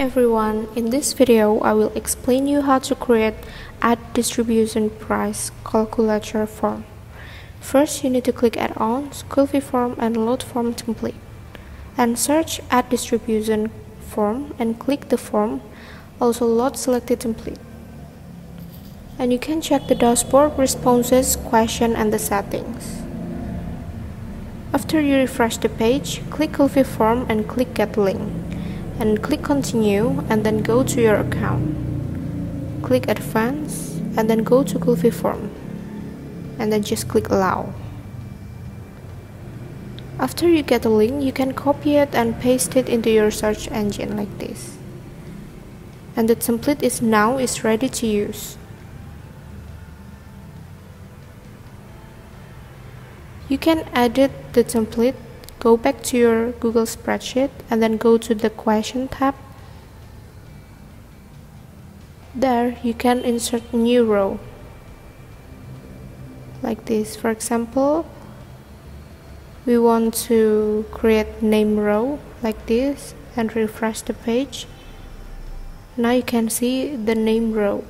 everyone, in this video I will explain you how to create Add Distribution Price Calculator form. First, you need to click Add-ons, Query Form and Load Form Template, and search Add Distribution Form and click the form, also load selected template. And you can check the dashboard, responses, question and the settings. After you refresh the page, click Query Form and click Get Link. And click Continue and then go to your account. Click Advance and then go to Query Form and then just click Allow. After you get the link, you can copy it and paste it into your search engine like this. And the template is ready to use. You can edit the template. Go back to your Google spreadsheet and then go to the question tab. There you can insert a new row like this. For example, we want to create name row like this and refresh the page. Now you can see the name row.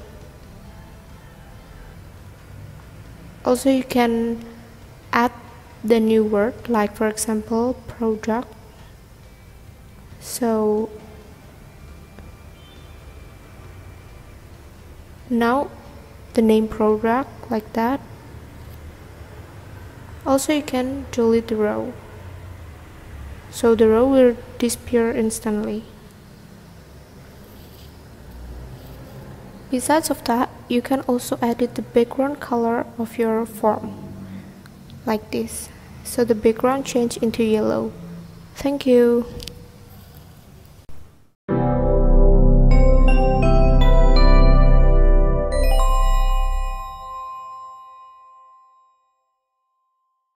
Also, you can add the new word, like for example product. So now the name product like that. Also, you can delete the row, so the row will disappear instantly. Besides of that, you can also edit the background color of your form like this, so the background change into yellow. Thank you.